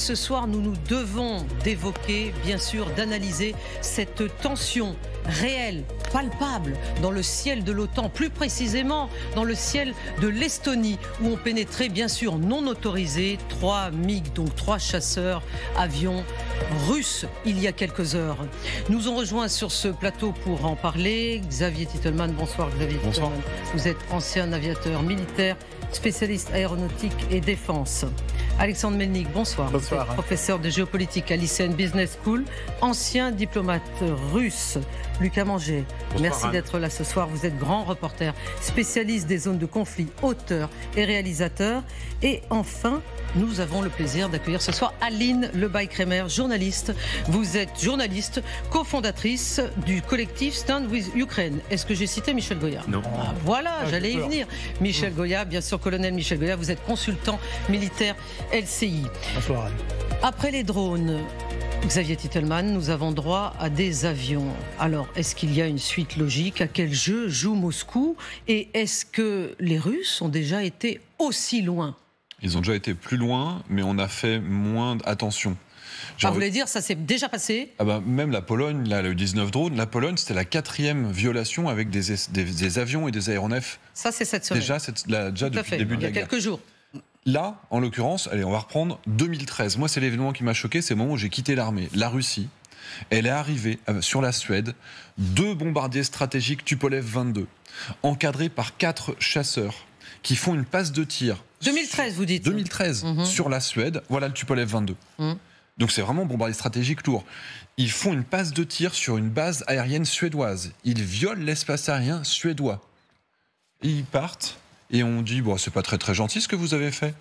ce soir, nous nous devons d'évoquer, bien sûr, d'analyser cette tension réelle, palpable, dans le ciel de l'OTAN, plus précisément dans le ciel de l'Estonie, où ont pénétré, bien sûr, non autorisés, 3 MiG, donc 3 chasseurs, avions russes, il y a quelques heures. Nous ont rejoint sur ce plateau pour en parler Xavier Titelman. Bonsoir Xavier. Bonsoir. Titelman. Vous êtes ancien aviateur militaire, spécialiste aéronautique et défense. Alexandre Melnik, bonsoir. Bonsoir. Vous êtes professeur de géopolitique à l'ICN Business School, ancien diplomate russe. Lucas Manger, merci d'être là ce soir. Vous êtes grand reporter, spécialiste des zones de conflit, auteur et réalisateur. Et enfin, nous avons le plaisir d'accueillir ce soir Aline Lebaille-Crémer, journaliste. Vous êtes journaliste, cofondatrice du collectif Stand with Ukraine. Est-ce que j'ai cité Michel Goya? Non. Ah, voilà, j'allais y venir. Michel Goya, bien sûr, colonel Michel Goya, vous êtes consultant militaire LCI. Bonsoir Anne. Après les drones, Xavier Titelman, nous avons droit à des avions. Alors, est-ce qu'il y a une suite logique? À quel jeu joue Moscou? Et est-ce que les Russes ont déjà été aussi loin? Ils ont déjà été plus loin, mais on a fait moins attention. Vous voulez dire, ça s'est déjà passé? Même la Pologne, là, le 19 drones, la Pologne, c'était la 4e violation avec des avions et des aéronefs. Ça, c'est cette semaine. Déjà depuis le début de la guerre. Il y a quelques jours. Là, en l'occurrence, allez, on va reprendre 2013. Moi, c'est l'événement qui m'a choqué, c'est le moment où j'ai quitté l'armée. La Russie, elle est arrivée sur la Suède, 2 bombardiers stratégiques Tupolev 22, encadrés par 4 chasseurs qui font une passe de tir. 2013, vous dites? 2013, sur la Suède, voilà le Tupolev 22. Donc c'est vraiment bombardier stratégique lourd. Ils font une passe de tir sur une base aérienne suédoise. Ils violent l'espace aérien suédois. Et ils partent, et on dit, bon, c'est pas très très gentil ce que vous avez fait.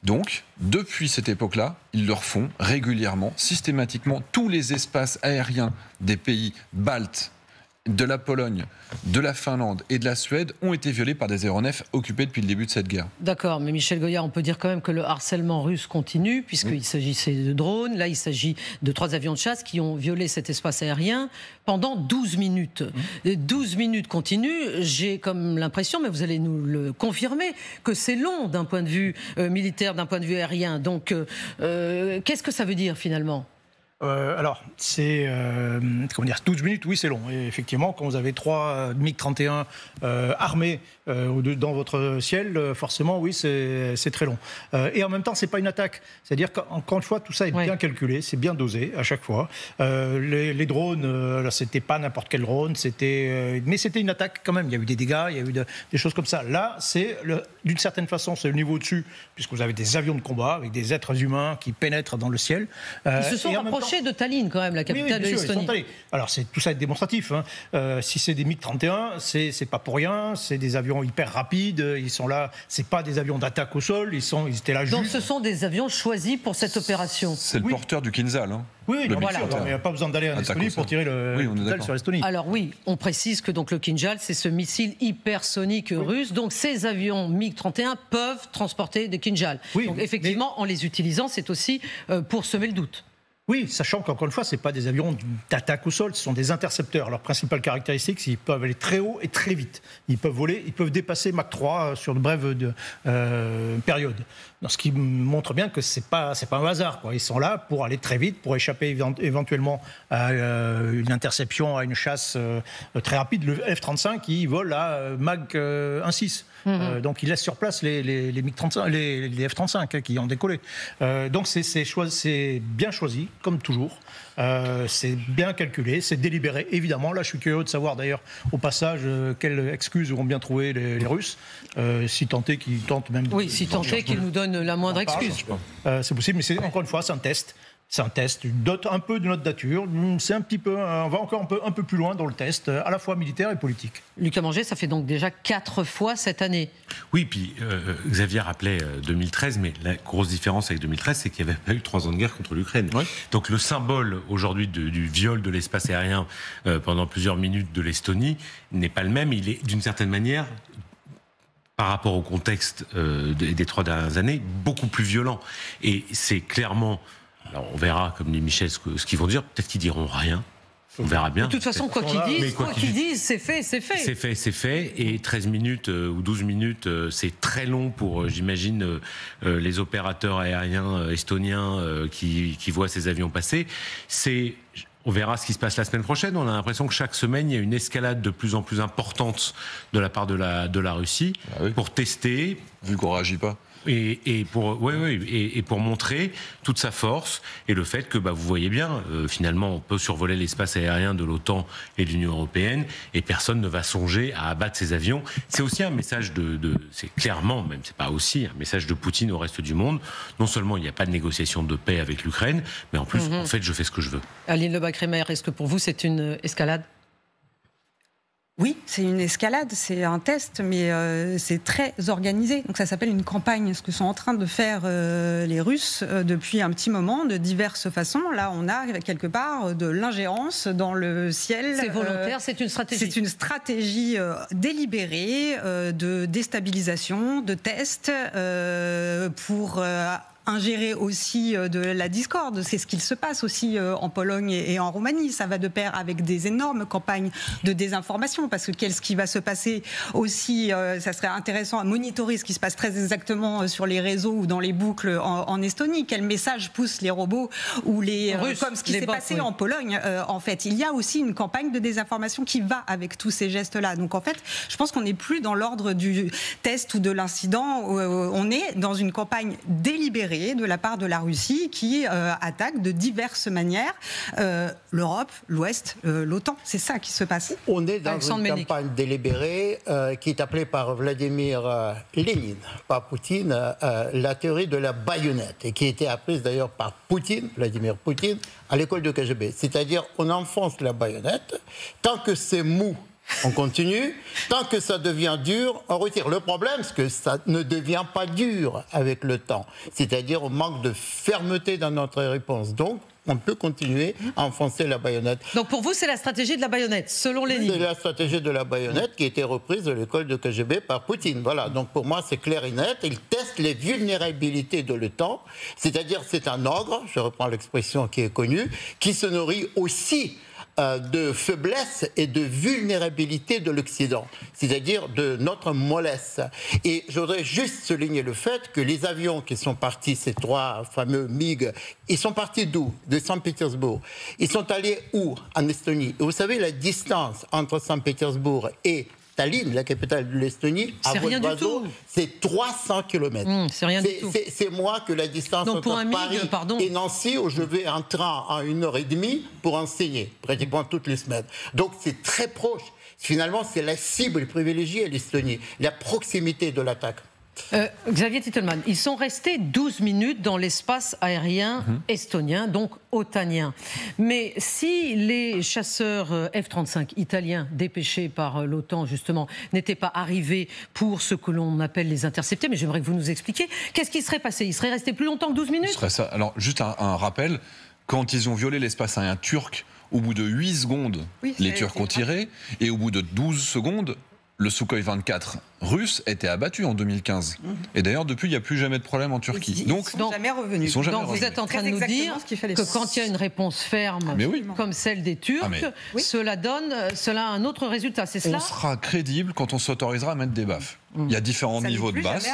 Donc, depuis cette époque-là, ils leur font régulièrement, systématiquement, tous les espaces aériens des pays baltes, de la Pologne, de la Finlande et de la Suède ont été violés par des aéronefs occupés depuis le début de cette guerre. D'accord, mais Michel Goya, on peut dire quand même que le harcèlement russe continue, puisqu'il s'agissait de drones. Là, il s'agit de 3 avions de chasse qui ont violé cet espace aérien pendant 12 minutes. 12 minutes continues, j'ai comme l'impression, mais vous allez nous le confirmer, que c'est long d'un point de vue militaire, d'un point de vue aérien. Donc, qu'est-ce que ça veut dire finalement ? Alors, c'est 12 minutes, oui, c'est long. Et effectivement, quand vous avez 3 MiG-31 armés dans votre ciel, forcément, oui, c'est très long. Et en même temps, c'est pas une attaque. C'est-à-dire qu'encore une fois, tout ça est bien calculé, c'est bien dosé à chaque fois. Les drones, là, c'était pas n'importe quel drone, mais c'était une attaque quand même. Il y a eu des dégâts, il y a eu des choses comme ça. Là, d'une certaine façon, c'est le niveau au-dessus, puisque vous avez des avions de combat avec des êtres humains qui pénètrent dans le ciel. Ils se sont rapprochés de Tallinn, quand même, la capitale de l'Estonie. Alors, tout ça est démonstratif. Si c'est des MiG-31, c'est pas pour rien. C'est des avions hyper rapides. Ils sont là. C'est pas des avions d'attaque au sol. Ils étaient là juste. Donc, ce sont des avions choisis pour cette opération. C'est le porteur du Kinzhal. Oui, non, voilà. Il n'y a pas besoin d'aller en Estonie pour tirer le Kinzhal sur l'Estonie. Alors oui, on précise que donc le Kinzhal, c'est ce missile hypersonique russe. Donc ces avions MiG-31 peuvent transporter des Kinzhal. Donc effectivement, en les utilisant, c'est aussi pour semer le doute. Oui, sachant qu'encore une fois, ce n'est pas des avions d'attaque au sol, ce sont des intercepteurs. Leur principale caractéristique, c'est qu'ils peuvent aller très haut et très vite. Ils peuvent voler, ils peuvent dépasser Mach 3 sur de brèves périodes. Ce qui montre bien que ce n'est pas un hasard, quoi. Ils sont là pour aller très vite, pour échapper éventuellement à une interception, à une chasse très rapide. Le F-35, il vole à Mach 1,6. Donc il laisse sur place les MiG-35, les F-35 qui ont décollé. Donc c'est bien choisi, comme toujours. C'est bien calculé, c'est délibéré, évidemment. Là, je suis curieux de savoir d'ailleurs, au passage, quelles excuses auront bien trouvé les Russes, si tant est qu'ils tentent même... Oui, si tant est qu'ils nous donnent la moindre excuse. C'est possible, mais encore une fois, c'est un test. C'est un test, un peu de notre nature. C'est un petit peu, on va encore un peu plus loin dans le test, à la fois militaire et politique. Lucas Manger, ça fait donc déjà 4 fois cette année. Oui, puis Xavier rappelait 2013, mais la grosse différence avec 2013, c'est qu'il n'y avait pas eu 3 ans de guerre contre l'Ukraine. Oui. Donc le symbole aujourd'hui du viol de l'espace aérien pendant plusieurs minutes de l'Estonie n'est pas le même. Il est d'une certaine manière, par rapport au contexte des 3 dernières années, beaucoup plus violent. Et c'est clairement... Alors on verra, comme dit Michel, ce qu'ils vont dire. Peut-être qu'ils diront rien. On verra bien. De toute façon, quoi qu'ils disent, c'est fait. C'est fait. Et 13 minutes ou 12 minutes, c'est très long pour, j'imagine, les opérateurs aériens estoniens qui voient ces avions passer. On verra ce qui se passe la semaine prochaine. On a l'impression que chaque semaine, il y a une escalade de plus en plus importante de la part de la Russie pour tester. Vu qu'on ne réagit pas. Et pour montrer toute sa force et le fait que vous voyez bien, finalement, on peut survoler l'espace aérien de l'OTAN et de l'Union européenne et personne ne va songer à abattre ces avions. C'est aussi un message c'est clairement, même c'est pas aussi un message de Poutine au reste du monde. Non seulement il n'y a pas de négociation de paix avec l'Ukraine, mais en plus, en fait, je fais ce que je veux. Aline Lebas-Crémer, est-ce que pour vous c'est une escalade ? Oui, c'est une escalade, c'est un test, mais c'est très organisé. Donc ça s'appelle une campagne, ce que sont en train de faire les Russes depuis un petit moment, de diverses façons. Là, on a quelque part de l'ingérence dans le ciel. C'est volontaire, c'est une stratégie. C'est une stratégie délibérée de déstabilisation, de test pour ingérer aussi de la discorde. C'est ce qu'il se passe aussi en Pologne et en Roumanie. Ça va de pair avec des énormes campagnes de désinformation, parce que qu'est-ce qui va se passer aussi, ça serait intéressant à monitorer ce qui se passe très exactement sur les réseaux ou dans les boucles en Estonie. Quel message poussent les robots ou les Russes, comme ce qui s'est passé en Pologne. En fait, il y a aussi une campagne de désinformation qui va avec tous ces gestes-là. Donc en fait, je pense qu'on n'est plus dans l'ordre du test ou de l'incident. On est dans une campagne délibérée de la part de la Russie qui attaque de diverses manières l'Europe, l'Ouest, l'OTAN. C'est ça qui se passe. On est dans une campagne délibérée qui est appelée par Vladimir Lénine, par Poutine, la théorie de la baïonnette, et qui a été apprise d'ailleurs par Vladimir Poutine, à l'école de KGB. C'est-à-dire, on enfonce la baïonnette, tant que c'est mou, on continue. Tant que ça devient dur, on retire. Le problème, c'est que ça ne devient pas dur avec le temps. C'est-à-dire, on manque de fermeté dans notre réponse. Donc, on peut continuer à enfoncer la baïonnette. Donc pour vous, c'est la stratégie de la baïonnette, selon Lénine. C'est la stratégie de la baïonnette qui a été reprise de l'école de KGB par Poutine. Voilà, donc pour moi, c'est clair et net. Il teste les vulnérabilités de l'OTAN. C'est-à-dire, c'est un ogre, je reprends l'expression qui est connue, qui se nourrit aussi de faiblesse et de vulnérabilité de l'Occident, c'est-à-dire de notre mollesse. Et je voudrais juste souligner le fait que les avions qui sont partis, ces 3 fameux MiG, ils sont partis d'où? De Saint-Pétersbourg. Ils sont allés où? En Estonie. Et vous savez, la distance entre Saint-Pétersbourg et Tallinn, la capitale de l'Estonie, à vol d'oiseau, c'est 300 km. C'est rien du tout. C'est moins que la distance entre Paris et Nancy, où je vais en train à 1h30 pour enseigner, pratiquement toutes les semaines. Donc c'est très proche. Finalement, c'est la cible privilégiée à l'Estonie, la proximité de l'attaque. Xavier Titelman, ils sont restés 12 minutes dans l'espace aérien estonien, donc otanien. Mais si les chasseurs F-35 italiens dépêchés par l'OTAN, justement, n'étaient pas arrivés pour ce que l'on appelle les intercepter, mais j'aimerais que vous nous expliquiez, qu'est-ce qui serait passé? Ils seraient restés plus longtemps que 12 minutes? Ça. Alors, juste un rappel, quand ils ont violé l'espace aérien turc, au bout de 8 secondes, les Turcs ont tiré, et au bout de 12 secondes, le Sukhoi 24 russe était abattu en 2015. Et d'ailleurs, depuis, il n'y a plus jamais de problème en Turquie. Ils ne sont jamais revenus. Donc vous êtes en train de nous dire que quand il y a une réponse ferme, comme celle des Turcs, cela a un autre résultat, c'est cela? On sera crédible quand on s'autorisera à mettre des baffes. Il y a différents niveaux de baffe.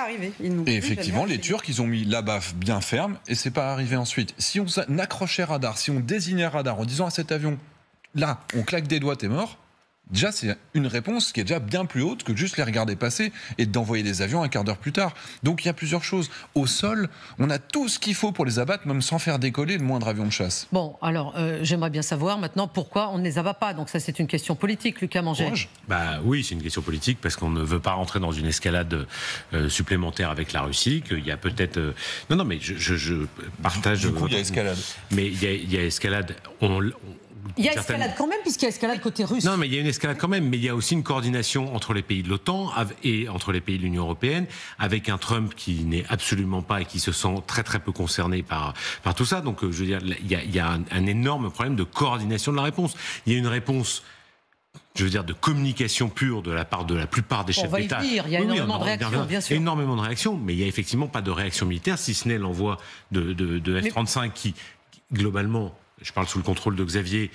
Et effectivement, les Turcs, ils ont mis la baffe bien ferme et c'est pas arrivé ensuite. Si on accrochait radar, si on désignait radar en disant à cet avion, là, on claque des doigts, t'es mort. Déjà, c'est une réponse qui est déjà bien plus haute que juste les regarder passer et d'envoyer des avions un quart d'heure plus tard. Donc il y a plusieurs choses. Au sol, on a tout ce qu'il faut pour les abattre, même sans faire décoller le moindre avion de chasse. Bon, alors, j'aimerais bien savoir maintenant pourquoi on ne les abat pas. Donc ça, c'est une question politique, Lucas Manger. Oui, c'est une question politique parce qu'on ne veut pas rentrer dans une escalade supplémentaire avec la Russie, qu'il y a peut-être... Non, mais je partage... Du coup, il y a escalade. Mais il y a escalade... Il y a escalade quand même, puisqu'il y a escalade côté russe. Non, mais il y a une escalade quand même, mais il y a aussi une coordination entre les pays de l'OTAN et entre les pays de l'Union européenne, avec un Trump qui n'est absolument pas et qui se sent très très peu concerné par tout ça. Donc, je veux dire, il y a un énorme problème de coordination de la réponse. Il y a une réponse, je veux dire, de communication pure de la part de la plupart des chefs d'État. Il y a énormément de réactions, bien sûr. Énormément de réactions, mais il n'y a effectivement pas de réaction militaire, si ce n'est l'envoi de F-35 qui, globalement, je parle sous le contrôle de Xavier,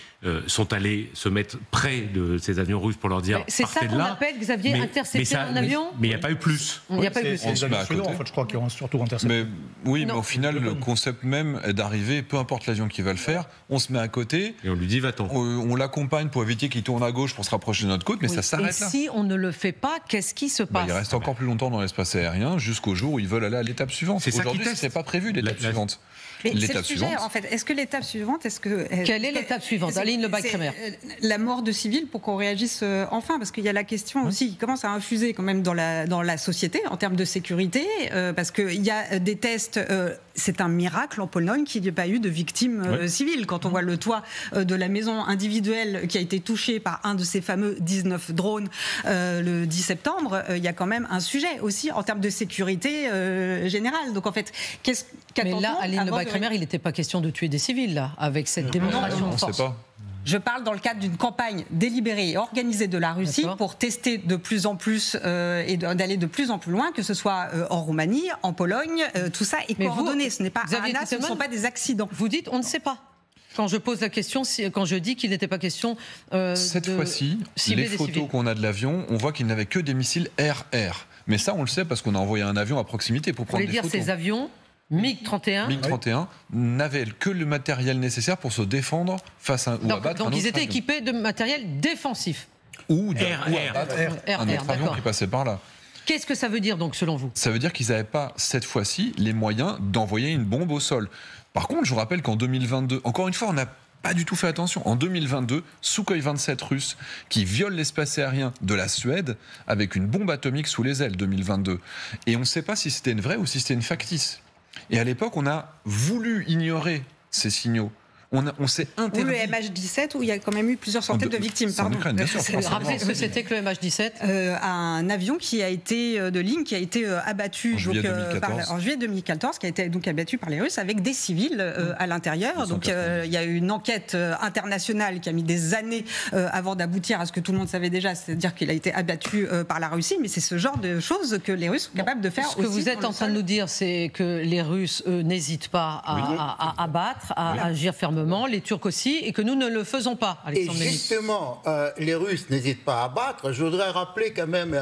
sont allés se mettre près de ces avions russes pour leur dire c'est ça qu'on appelle, Xavier, intercepter un avion. Mais il n'y a pas eu plus. Il n'y a pas eu plus. C'est les avions suédois, en fait, je crois, qui ont surtout intercepté. Mais au final, le concept même est d'arriver, peu importe l'avion qui va le faire, on se met à côté. Et on lui dit, va-t'en. On l'accompagne pour éviter qu'il tourne à gauche pour se rapprocher de notre côte, mais ça s'arrête là. Et si on ne le fait pas, qu'est-ce qui se passe? Il reste encore plus longtemps dans l'espace aérien jusqu'au jour où ils veulent aller à l'étape suivante. Aujourd'hui, ce n'est pas prévu, l'étape suivante. Mais c'est le sujet, en fait. Est-ce que l'étape suivante, quelle est l'étape suivante, Aline Lebas-Kremer? La mort de civils pour qu'on réagisse enfin, parce qu'il y a la question aussi qui commence à infuser quand même dans la société en termes de sécurité, parce qu'il y a des tests. C'est un miracle en Pologne qu'il n'y ait pas eu de victimes civiles. Quand on voit le toit de la maison individuelle qui a été touché par un de ces fameux 19 drones le 10 septembre, il y a quand même un sujet aussi en termes de sécurité générale. Donc en fait, mais là, Aline Lebas-Kremer, il n'était pas question de tuer des civils, là, avec cette démonstration de force. On ne sait pas. Je parle dans le cadre d'une campagne délibérée et organisée de la Russie pour tester de plus en plus et d'aller de plus en plus loin, que ce soit en Roumanie, en Pologne, tout ça est coordonné. Ce n'est pas un as, ce ne sont pas des accidents. Vous dites, on ne sait pas. Quand je pose la question, quand je dis qu'il n'était pas question cette fois-ci, les photos qu'on a de l'avion, on voit qu'il n'avait que des missiles air-air. Mais ça, on le sait parce qu'on a envoyé un avion à proximité pour prendre des photos. Vous voulez dire ces avions MiG-31 n'avaient que le matériel nécessaire pour se défendre face à ou abattre un autre ils étaient avion. équipés de matériel défensif. Ou abattre un autre avion qui passait par là. Qu'est-ce que ça veut dire donc selon vous? Ça veut dire qu'ils n'avaient pas cette fois-ci les moyens d'envoyer une bombe au sol. Par contre, je vous rappelle qu'en 2022, encore une fois, on n'a pas du tout fait attention. En 2022, Sukhoi 27 russe qui viole l'espace aérien de la Suède avec une bombe atomique sous les ailes, 2022. Et on ne sait pas si c'était une vraie ou si c'était une factice. Et à l'époque, on a voulu ignorer ces signaux. On s'est interdit. Ou le MH17, où il y a quand même eu plusieurs centaines de victimes. Pardon. Ukraine, bien sûr. Rappelez ce que c'était que le MH17. Un avion qui a été de ligne, qui a été abattu en juillet 2014, qui a été donc abattu par les Russes avec des civils à l'intérieur. Donc il y a eu une enquête internationale qui a mis des années avant d'aboutir à ce que tout le monde savait déjà, c'est-à-dire qu'il a été abattu par la Russie. Mais c'est ce genre de choses que les Russes sont capables de faire. Ce que vous êtes en train de nous dire, c'est que les Russes n'hésitent pas à abattre, à agir fermement. Les Turcs aussi, et que nous ne le faisons pas, Alexandre Ménis. Et justement, les Russes n'hésitent pas à abattre. Je voudrais rappeler quand même,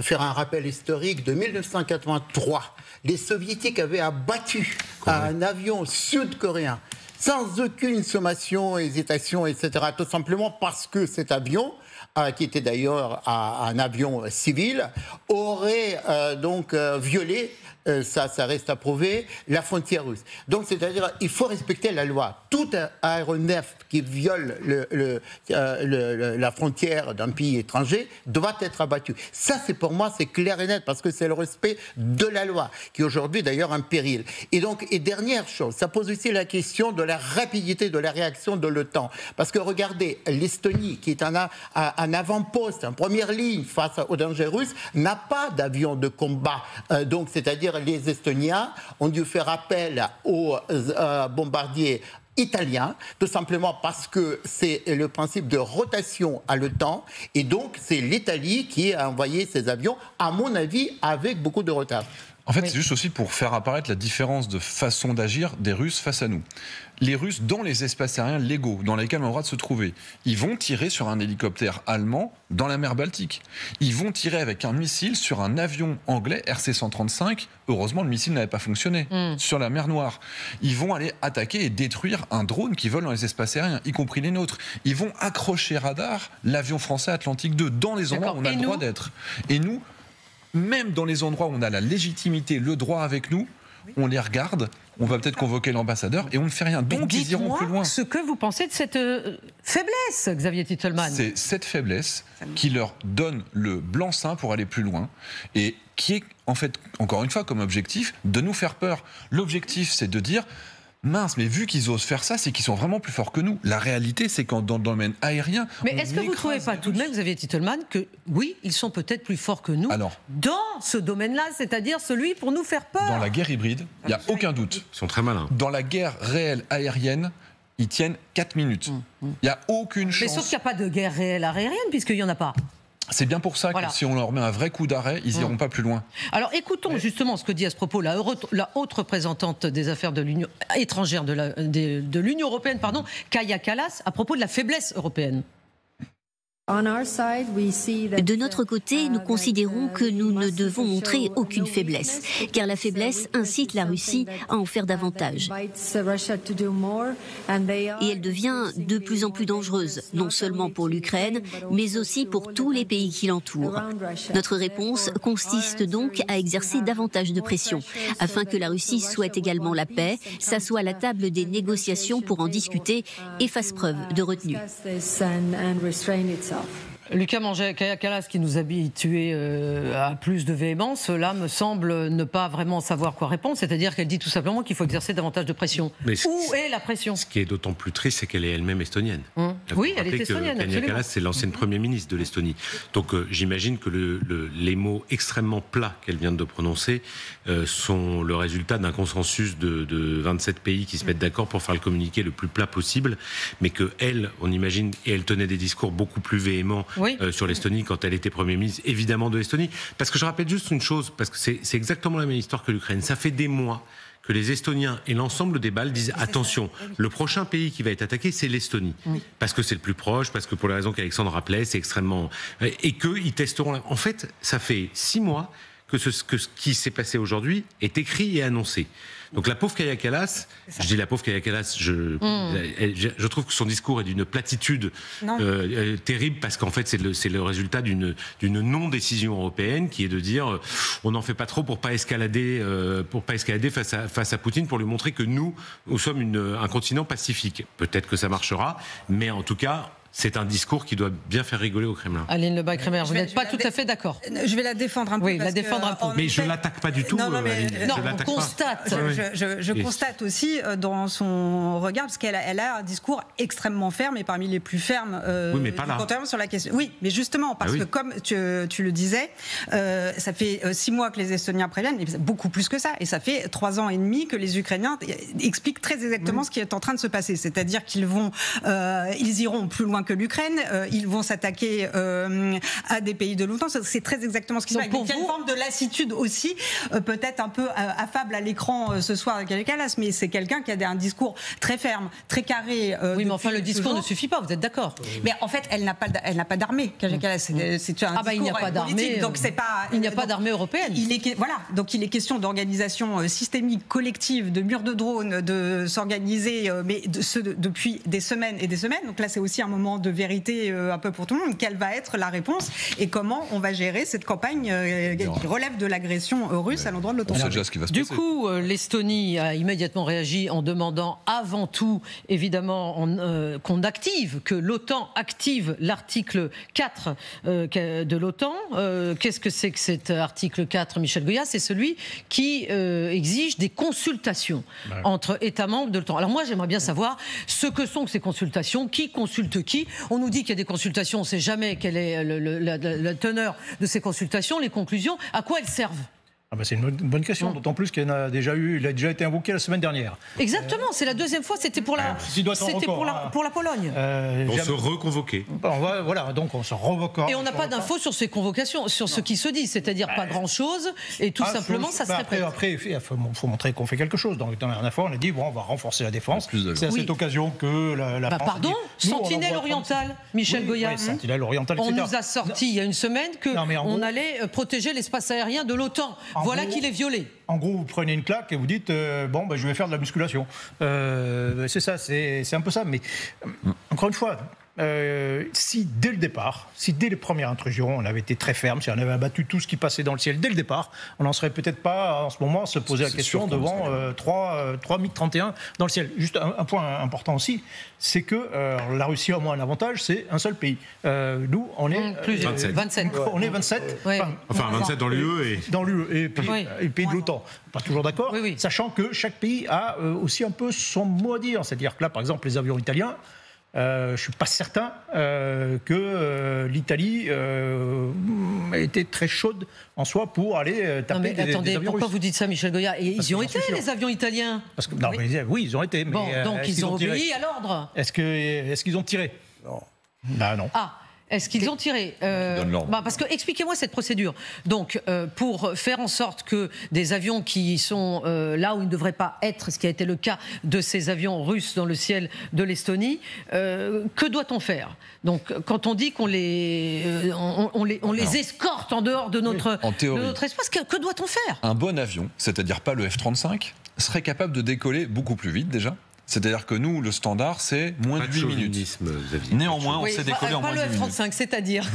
faire un rappel historique de 1983. Les Soviétiques avaient abattu un avion sud-coréen sans aucune sommation, hésitation, etc. Tout simplement parce que cet avion, qui était d'ailleurs un avion civil, aurait violé, ça reste à prouver, la frontière russe. Donc, c'est-à-dire, il faut respecter la loi. Tout aéronef qui viole la frontière d'un pays étranger doit être abattu. Ça, pour moi, c'est clair et net, parce que c'est le respect de la loi, qui est aujourd'hui d'ailleurs un péril. Et dernière chose, ça pose aussi la question de la rapidité de la réaction de l'OTAN. Parce que regardez, l'Estonie, qui est un avant-poste, en première ligne face aux dangers russes, n'a pas d'avion de combat. Donc, c'est-à-dire les Estoniens ont dû faire appel aux bombardiers italiens, tout simplement parce que c'est le principe de rotation à l'OTAN, et donc c'est l'Italie qui a envoyé ces avions, à mon avis, avec beaucoup de retard. En fait, c'est juste aussi pour faire apparaître la différence de façon d'agir des Russes face à nous. Les Russes, dans les espaces aériens légaux, dans lesquels on a le droit de se trouver, ils vont tirer sur un hélicoptère allemand dans la mer Baltique. Ils vont tirer avec un missile sur un avion anglais RC-135. Heureusement, le missile n'avait pas fonctionné sur la mer Noire. Ils vont aller attaquer et détruire un drone qui vole dans les espaces aériens, y compris les nôtres. Ils vont accrocher radar l'avion français Atlantique 2 dans les endroits où on a le droit d'être. Et nous, même dans les endroits où on a la légitimité, le droit avec nous, on les regarde, on va peut-être convoquer l'ambassadeur et on ne fait rien. Donc ils iront plus loin. Ce que vous pensez de cette faiblesse, Xavier Titelman. C'est cette faiblesse qui leur donne le blanc-seing pour aller plus loin et qui est, en fait, encore une fois, comme objectif, de nous faire peur. L'objectif, c'est de dire... Mince, mais vu qu'ils osent faire ça, c'est qu'ils sont vraiment plus forts que nous. La réalité, c'est qu'en dans le domaine aérien... Mais est-ce que vous ne trouvez pas tout de même, Xavier Titelman, que oui, ils sont peut-être plus forts que nous dans ce domaine-là, c'est-à-dire celui pour nous faire peur? Dans la guerre hybride, il n'y a aucun doute. Ils sont très malins. Dans la guerre réelle aérienne, ils tiennent 4 minutes. Il n'y a aucune chance... Mais sauf qu'il n'y a pas de guerre réelle aérienne, puisqu'il n'y en a pas. C'est bien pour ça que si on leur met un vrai coup d'arrêt, ils n'iront pas plus loin. Alors écoutons justement ce que dit à ce propos la haute représentante des affaires de l'Union étrangère de l'Union européenne, Kaja Kallas, à propos de la faiblesse européenne. De notre côté, nous considérons que nous ne devons montrer aucune faiblesse, car la faiblesse incite la Russie à en faire davantage. Et elle devient de plus en plus dangereuse, non seulement pour l'Ukraine, mais aussi pour tous les pays qui l'entourent. Notre réponse consiste donc à exercer davantage de pression, afin que la Russie souhaite également la paix, s'assoie à la table des négociations pour en discuter et fasse preuve de retenue. Lucas Mangey, Kaja Kallas, qui nous habituait à plus de véhémence, là me semble ne pas vraiment savoir quoi répondre, c'est-à-dire qu'elle dit tout simplement qu'il faut exercer davantage de pression. Où est la pression ? Ce qui est d'autant plus triste, c'est qu'elle est elle-même estonienne. Oui, elle est estonienne. Kaja Kallas, c'est l'ancienne Premier ministre de l'Estonie. Donc j'imagine que les mots extrêmement plats qu'elle vient de prononcer sont le résultat d'un consensus de 27 pays qui se mettent d'accord pour faire le communiqué le plus plat possible, mais qu'elle, on imagine, et elle tenait des discours beaucoup plus véhéments sur l'Estonie quand elle était Premier ministre, évidemment, de l'Estonie. Parce que je rappelle juste une chose, parce que c'est exactement la même histoire que l'Ukraine. Ça fait des mois que les Estoniens et l'ensemble des Baltes disent attention, le prochain pays qui va être attaqué, c'est l'Estonie. Parce que c'est le plus proche, parce que pour les raisons qu'Alexandre rappelait, c'est extrêmement... Et qu'ils testeront... En fait, ça fait 6 mois que ce qui s'est passé aujourd'hui est écrit et annoncé. Donc la pauvre Kaja Kallas, je dis la pauvre Kaja Kallas, je trouve que son discours est d'une platitude terrible, parce qu'en fait c'est le résultat d'une non-décision européenne qui est de dire on n'en fait pas trop pour pas escalader face à Poutine, pour lui montrer que nous sommes un continent pacifique. Peut-être que ça marchera, mais en tout cas... C'est un discours qui doit bien faire rigoler au Kremlin. Aline Lebas-Kremer, vous n'êtes pas tout à fait d'accord. Je vais la défendre un peu. Oui, la défendre un peu. Mais je ne l'attaque pas du tout. Non, on constate. Je constate aussi dans son regard, parce qu'elle a un discours extrêmement ferme, et parmi les plus fermes mais pas là. Sur la question. Oui, mais justement, parce que comme tu le disais, ça fait 6 mois que les Estoniens préviennent, mais beaucoup plus que ça. Et ça fait 3 ans et demi que les Ukrainiens expliquent très exactement ce qui est en train de se passer. C'est-à-dire qu'ils iront plus loin que l'Ukraine, ils vont s'attaquer à des pays de l'OTAN. C'est très exactement ce qui se passe. Il y a une forme de lassitude aussi, peut-être un peu affable à l'écran ce soir avec Kaja Kallas, mais c'est quelqu'un qui a un discours très ferme, très carré. Oui, mais enfin le discours ne suffit pas, vous êtes d'accord ? Mais en fait, elle n'a pas d'armée, Kaja Kallas. C'est un discours il n'y a pas d'armée. Donc c'est pas. Il n'y a pas d'armée européenne. Donc il est question d'organisation systémique, collective, de murs de drones, de s'organiser, mais depuis des semaines et des semaines. Donc là, c'est aussi un moment de vérité un peu pour tout le monde. Quelle va être la réponse et comment on va gérer cette campagne qui relève de l'agression russe à l'endroit de l'OTAN. On sait déjà ce qui va se passer. Du coup, l'Estonie a immédiatement réagi en demandant avant tout, évidemment, que l'OTAN active l'article 4 de l'OTAN. Qu'est-ce que c'est que cet article 4, Michel Goya ? C'est celui qui exige des consultations entre États membres de l'OTAN. Alors moi, j'aimerais bien savoir ce que sont ces consultations, qui consulte qui. On nous dit qu'il y a des consultations, on ne sait jamais quelle est la teneur de ces consultations, les conclusions, à quoi elles servent. C'est une bonne question, d'autant plus qu'il a déjà été invoqué la semaine dernière. Exactement, c'est la deuxième fois, c'était pour la Pologne. On se reconvoquait. Donc on se revoquera. Et on n'a pas d'infos sur ces convocations, sur ce qui se dit, c'est-à-dire pas grand-chose, et tout simplement ça se répète. Après, il faut montrer qu'on fait quelque chose. Donc, dans la dernière fois, on a dit, on va renforcer la défense. C'est à cette occasion que la France... Pardon, Sentinelle orientale, Michel Goya. Sentinelle orientale, etc. On nous a sorti il y a une semaine qu'on allait protéger l'espace aérien de l'OTAN. Voilà qu'il est violé. En gros, vous prenez une claque et vous dites je vais faire de la musculation. C'est ça, c'est un peu ça. Mais encore une fois, si dès le départ, si dès les premières intrusions, on avait été très ferme, si on avait abattu tout ce qui passait dans le ciel dès le départ, on n'en serait peut-être pas en ce moment à se poser la question devant 3 MiG-31 dans le ciel. Juste un point important aussi, c'est que la Russie a au moins un avantage, c'est un seul pays. Nous, on est 27. On est 27. Enfin 27 dans l'UE et... Dans l'UE et pays de l'OTAN. Pas toujours d'accord, sachant que chaque pays a aussi un peu son mot à dire. C'est-à-dire que là, par exemple, les avions italiens, je ne suis pas certain que l'Italie était très chaude en soi pour aller taper des avions russes. Pourquoi vous dites ça, Michel Goya ? Et ils y ont été, les avions italiens. Oui, ils ont été. Mais donc ils ont obéi à l'ordre. Est-ce qu'ils ont tiré ? Non. Ah, Est-ce qu'ils ont tiré parce que expliquez-moi cette procédure. Donc, pour faire en sorte que des avions qui sont là où ils ne devraient pas être, ce qui a été le cas de ces avions russes dans le ciel de l'Estonie, que doit-on faire? Donc, quand on dit qu'on les escorte en dehors de notre espace, que doit-on faire? Un bon avion, c'est-à-dire pas le F-35, serait capable de décoller beaucoup plus vite déjà. C'est-à-dire que nous, le standard, c'est moins de 8 minutes. Néanmoins, on sait décoller en moins de 8 minutes. Pas le F-35, c'est-à-dire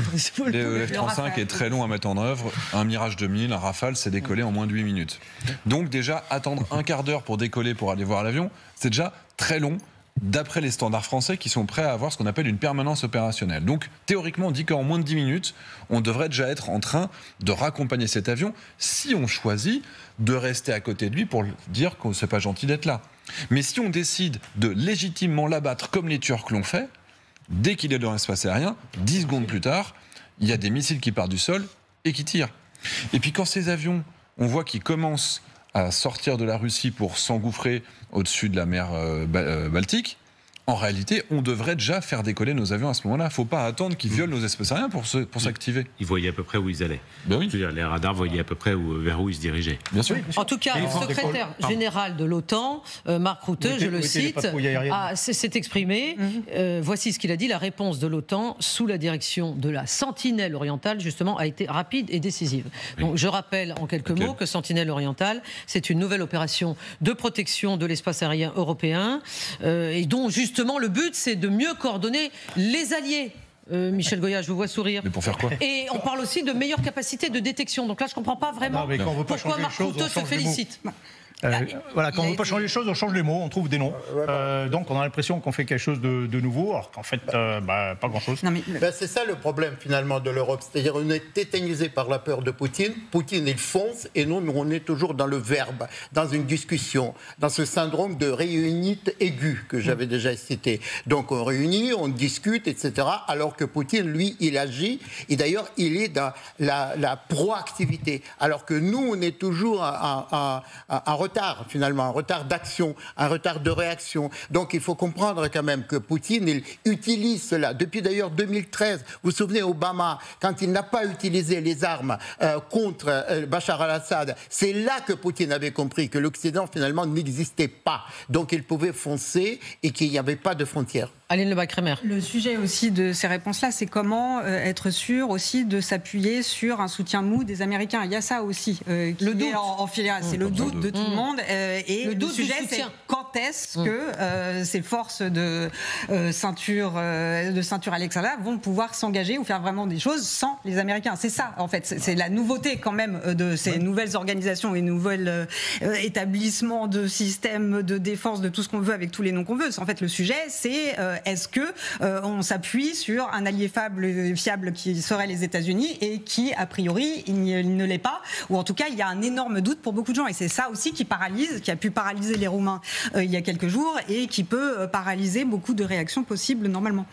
le F-35 est très long à mettre en œuvre. Un Mirage 2000, un Rafale, c'est décoller en moins de 8 minutes. Donc déjà, attendre un quart d'heure pour décoller, pour aller voir l'avion, c'est déjà très long, d'après les standards français qui sont prêts à avoir ce qu'on appelle une permanence opérationnelle. Donc théoriquement, on dit qu'en moins de 10 minutes, on devrait déjà être en train de raccompagner cet avion si on choisit de rester à côté de lui pour dire que c'est pas gentil d'être là. Mais si on décide de légitimement l'abattre comme les Turcs l'ont fait, dès qu'il est dans l'espace aérien, 10 secondes plus tard, il y a des missiles qui partent du sol et qui tirent. Et puis quand ces avions, on voit qu'ils commencent à sortir de la Russie pour s'engouffrer au-dessus de la mer Baltique, en réalité, on devrait déjà faire décoller nos avions à ce moment-là. Il ne faut pas attendre qu'ils violent nos espaces aériens pour s'activer. Ils voyaient à peu près où ils allaient. Ben oui. Je veux dire, les radars voyaient à peu près vers où ils se dirigeaient. Bien sûr. En tout cas, le secrétaire général de l'OTAN, Marc Rutte, je le cite, s'est exprimé. Voici ce qu'il a dit. La réponse de l'OTAN sous la direction de la Sentinelle orientale, justement, a été rapide et décisive. Oui. Donc, je rappelle en quelques mots que Sentinelle orientale, c'est une nouvelle opération de protection de l'espace aérien européen et dont, justement, le but, c'est de mieux coordonner les alliés. Michel Goya, je vous vois sourire. Mais pour faire quoi? Et on parle aussi de meilleure capacité de détection. Donc là, je ne comprends pas vraiment pourquoi Marc Rutte se félicite. Voilà, quand on ne veut pas changer les choses, on change les mots, on trouve des noms. Donc on a l'impression qu'on fait quelque chose de nouveau, alors qu'en fait, pas grand-chose. C'est ça le problème finalement de l'Europe. C'est-à-dire on est tétanisé par la peur de Poutine. Poutine, il fonce et nous, on est toujours dans le verbe, dans une discussion, dans ce syndrome de réunite aiguë que j'avais déjà cité. Donc on réunit, on discute, etc. Alors que Poutine, lui, il agit. Et d'ailleurs, il est dans la proactivité. Alors que nous, on est toujours en retard, finalement, un retard d'action, un retard de réaction. Donc il faut comprendre quand même que Poutine, il utilise cela. Depuis d'ailleurs 2013, vous vous souvenez, Obama, quand il n'a pas utilisé les armes contre Bachar al-Assad, c'est là que Poutine avait compris que l'Occident finalement n'existait pas. Donc il pouvait foncer et qu'il n'y avait pas de frontières. Aline Lebas-Kremer. Le sujet aussi de ces réponses-là, c'est comment être sûr aussi de s'appuyer sur un soutien mou des Américains. Il y a ça aussi qui est en filière. C'est le doute de tout le monde. Et le sujet, c'est quand est-ce que ces forces de ceinture Alexandra vont pouvoir s'engager ou faire vraiment des choses sans les Américains. C'est ça, en fait. C'est la nouveauté quand même de ces nouvelles organisations et nouveaux établissements de systèmes de défense, de tout ce qu'on veut avec tous les noms qu'on veut. En fait, le sujet, c'est est-ce que on s'appuie sur un allié fiable qui serait les États-Unis et qui, a priori, il ne l'est pas, ou en tout cas, il y a un énorme doute pour beaucoup de gens. Et c'est ça aussi qui a pu paralyser les Roumains il y a quelques jours et qui peut paralyser beaucoup de réactions possibles normalement.